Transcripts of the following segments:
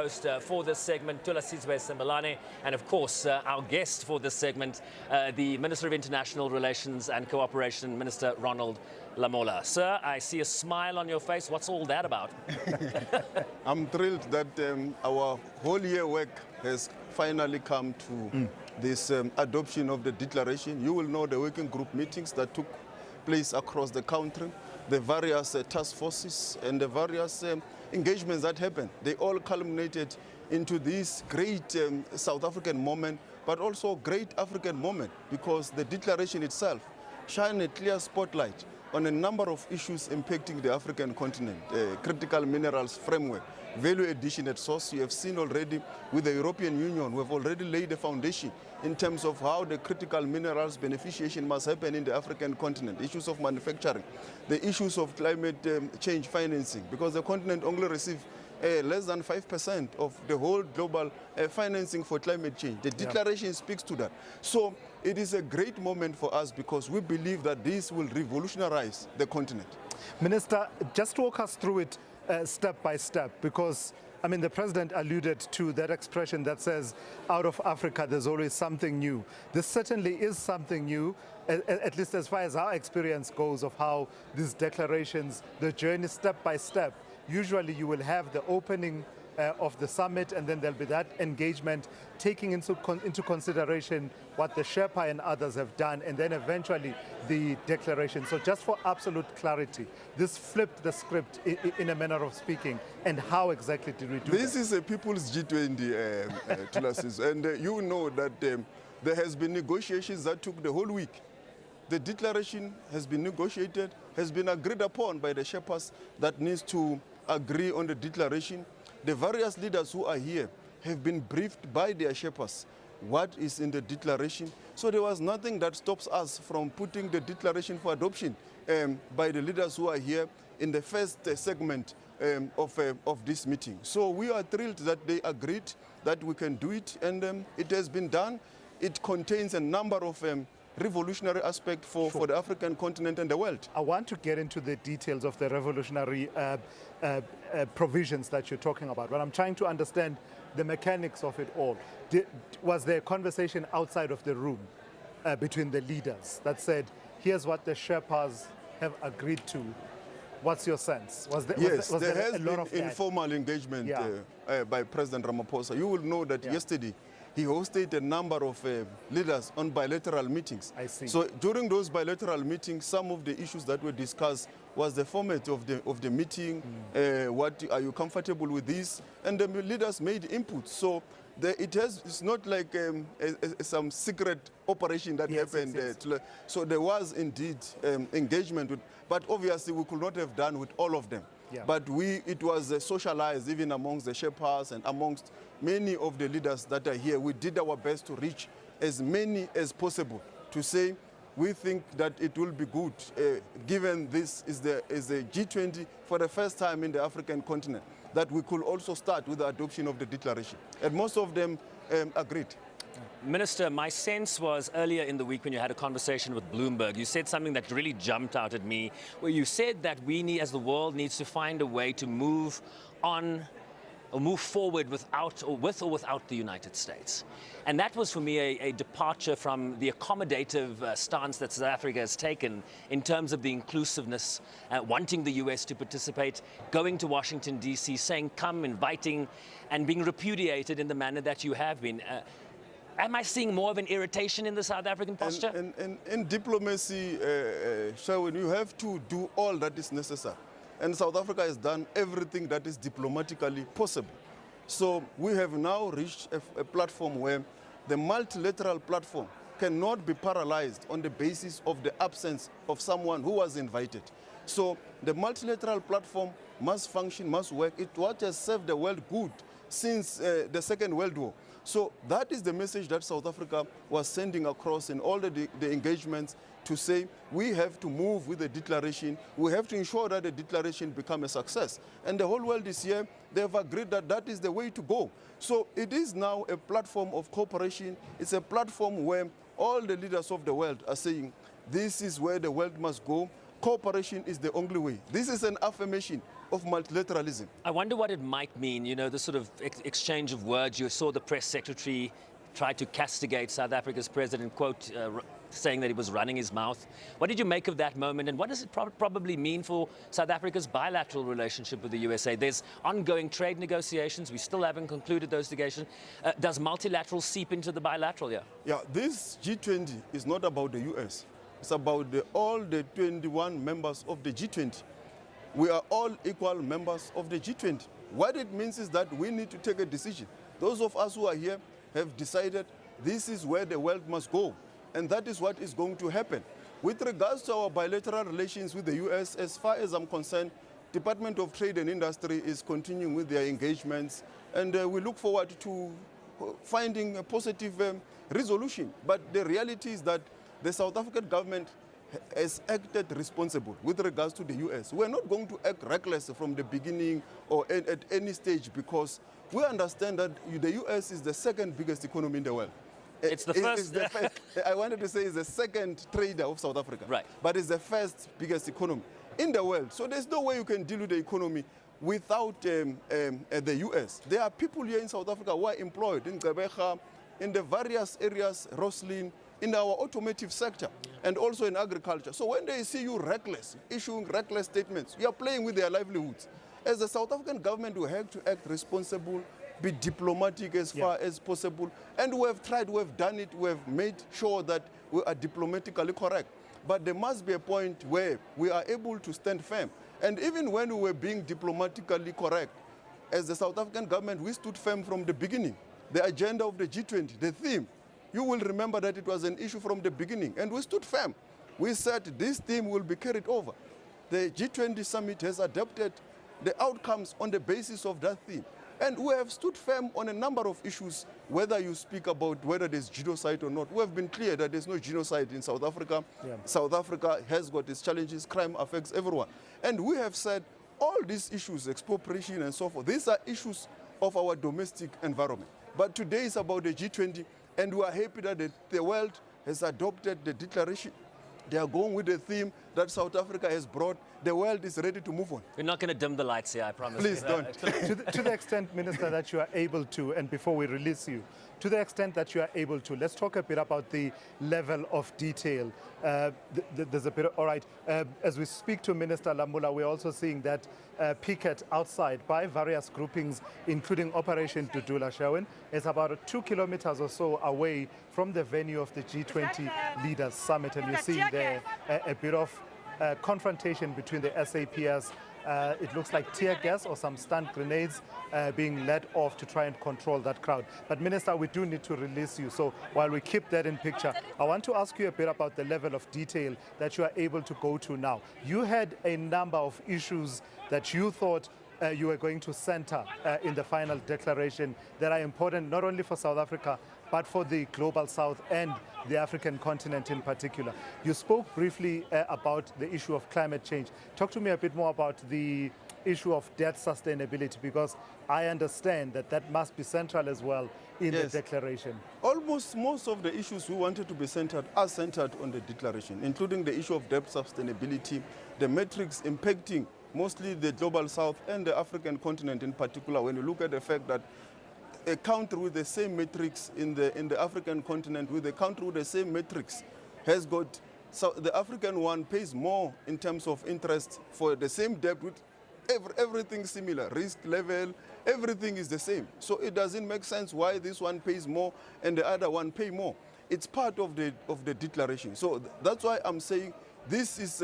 host for this segment, Tulasizwe Sembalane, and of course, our guest for this segment, the Minister of International Relations and Cooperation, Minister Ronald Lamola. Sir, I see a smile on your face. What's all that about? I'm thrilled that our whole year work has finally come to this adoption of the declaration. You will know the working group meetings that took place across the country, the various task forces and the various engagements that happened. They all culminated into this great South African moment, but also great African moment, because the declaration itself shined a clear spotlight on a number of issues impacting the African continent. Critical minerals framework, value addition at source. You have seen already with the European Union, we have already laid the foundation in terms of how the critical minerals beneficiation must happen in the African continent. Issues of manufacturing, the issues of climate change financing, because the continent only receives less than 5% of the whole global financing for climate change. The declaration speaks to that. So it is a great moment for us because we believe that this will revolutionize the continent. Minister, just walk us through it step by step, because I mean, the President alluded to that expression that says, out of Africa, there's always something new. This certainly is something new, at least as far as our experience goes of how these declarations, the journey step by step. Usually you will have the opening of the summit, and then there'll be that engagement taking into consideration what the Sherpa and others have done, and then eventually the declaration. So just for absolute clarity, this flipped the script in a manner of speaking, and how exactly did we do this? This is a people's G20, Tulasis, and you know that there has been negotiations that took the whole week. The declaration has been negotiated, has been agreed upon by the Sherpas that needs to agree on the declaration. The various leaders who are here have been briefed by their Sherpas what is in the declaration. So there was nothing that stops us from putting the declaration for adoption by the leaders who are here in the first segment of this meeting. So we are thrilled that they agreed that we can do it, and it has been done. It contains a number of revolutionary aspect for the African continent and the world. I want to get into the details of the revolutionary provisions that you're talking about, but I'm trying to understand the mechanics of it all. Was there a conversation outside of the room between the leaders that said, here's what the Sherpas have agreed to? What's your sense? There has been informal engagement by President Ramaphosa. You will know that yesterday he hosted a number of leaders on bilateral meetings. I see. So during those bilateral meetings, some of the issues that were discussed was the format of the meeting. What are you comfortable with this? And the leaders made input. So it's not like some secret operation that happened. Yes. So there was indeed engagement, but obviously we could not have done with all of them. Yeah. But it was socialized even amongst the Sherpas and amongst many of the leaders that are here. We did our best to reach as many as possible to say we think that it will be good, given this is the G20 for the first time in the African continent, that we could also start with the adoption of the declaration. And most of them agreed. Minister, my sense was earlier in the week when you had a conversation with Bloomberg, you said something that really jumped out at me, where you said that we need, as the world needs to find a way to move on or move forward with or without the United States. And that was for me a departure from the accommodative stance that South Africa has taken in terms of the inclusiveness, wanting the US to participate, going to Washington, D.C., saying come, inviting, and being repudiated in the manner that you have been. Am I seeing more of an irritation in the South African posture? In diplomacy, Sherwin, you have to do all that is necessary. And South Africa has done everything that is diplomatically possible. So we have now reached a platform where the multilateral platform cannot be paralyzed on the basis of the absence of someone who was invited. So the multilateral platform must function, must work. It's what has served the world good since the Second World War. So that is the message that South Africa was sending across in all the engagements, to say we have to move with the declaration. We have to ensure that the declaration become a success. And the whole world is here. They have agreed that that is the way to go. So it is now a platform of cooperation. It's a platform where all the leaders of the world are saying this is where the world must go. Cooperation is the only way. This is an affirmation of multilateralism. I wonder what it might mean, you know, the sort of exchange of words. You saw the press secretary try to castigate South Africa's president, quote, saying that he was running his mouth. What did you make of that moment, and what does it probably mean for South Africa's bilateral relationship with the USA? There's ongoing trade negotiations. We still haven't concluded those negotiations. Does multilateral seep into the bilateral? Yeah, this G20 is not about the US. It's about all the 21 members of the G20. We are all equal members of the G20. What it means is that we need to take a decision. Those of us who are here have decided this is where the world must go, and that is what is going to happen. With regards to our bilateral relations with the US, as far as I'm concerned, Department of Trade and Industry is continuing with their engagements, and we look forward to finding a positive resolution. But the reality is that the South African government has acted responsible with regards to the US. We're not going to act reckless from the beginning or at any stage, because we understand that the US is the second biggest economy in the world. It's the first. I wanted to say it's the second trader of South Africa. Right. But it's the first biggest economy in the world. So there's no way you can deal with the economy without the US. There are people here in South Africa who are employed in Gqeberha, in the various areas, Roslyn, in our automotive sector, and also in agriculture. So when they see you reckless, issuing reckless statements, you are playing with their livelihoods. As the South African government, we have to act responsible, be diplomatic as far as possible. And we have tried, we have done it, we have made sure that we are diplomatically correct. But there must be a point where we are able to stand firm. And even when we were being diplomatically correct, as the South African government, we stood firm from the beginning. The agenda of the G20, the theme, you will remember that it was an issue from the beginning, and we stood firm. We said this theme will be carried over. The G20 Summit has adopted the outcomes on the basis of that theme. And we have stood firm on a number of issues, whether you speak about whether there's genocide or not. We have been clear that there's no genocide in South Africa. South Africa has got its challenges. Crime affects everyone. And we have said all these issues, expropriation and so forth, these are issues of our domestic environment. But today is about the G20, and we are happy that the world has adopted the declaration. They are going with the theme that South Africa has brought. The world is ready to move on. We're not going to dim the lights here, I promise. Please don't. To the extent, Minister, that you are able to, and before we release you, to the extent that you are able to, let's talk a bit about the level of detail. There's a bit of, all right, as we speak to Minister Lamola, we're also seeing that picket outside by various groupings, including Operation Dudula Shawen, is about 2 kilometers or so away from the venue of the G20 Leaders Summit. And you're seeing there a bit of confrontation between the SAPS. It looks like tear gas or some stun grenades being let off to try and control that crowd. But Minister, we do need to release you. So while we keep that in picture, I want to ask you a bit about the level of detail that you are able to go to now. You had a number of issues that you thought you were going to center in the final declaration that are important not only for South Africa, but for the Global South and the African continent in particular. You spoke briefly about the issue of climate change. Talk to me a bit more about the issue of debt sustainability, because I understand that that must be central as well in the declaration. Almost most of the issues we wanted to be centered are centered on the declaration, including the issue of debt sustainability, the metrics impacting mostly the Global South and the African continent in particular. When you look at the fact that a country with the same metrics in the African continent, with a country with the same metrics, has got, so the African one pays more in terms of interest for the same debt with everything similar, risk level, everything is the same. So it doesn't make sense why this one pays more and the other one pay more. It's part of the declaration. So that's why I'm saying this is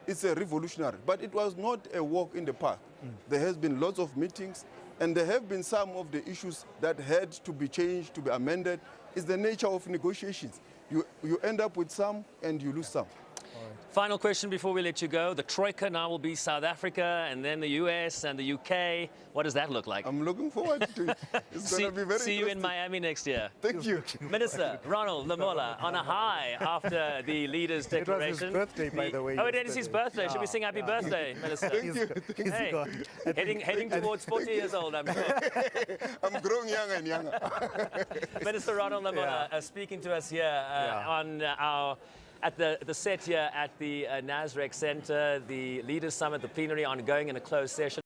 it's a revolutionary, but it was not a walk in the park. There has been lots of meetings, and there have been some of the issues that had to be changed, to be amended. It's the nature of negotiations. You end up with some and you lose some. Final question before we let you go. The Troika now will be South Africa and then the US and the UK. What does that look like? I'm looking forward to it. It's going to be very See you in Miami next year. Thank you. Minister Ronald Lamola on a high after the leaders' declaration. It was his birthday, by the way. Oh, it is his birthday. Should we sing happy birthday, Minister? Hey, heading towards 40 years old, I'm sure. I'm growing younger and younger. Minister Ronald Lamola speaking to us here on our... At the set here at the Nasrec Center, the Leaders Summit, the plenary ongoing in a closed session.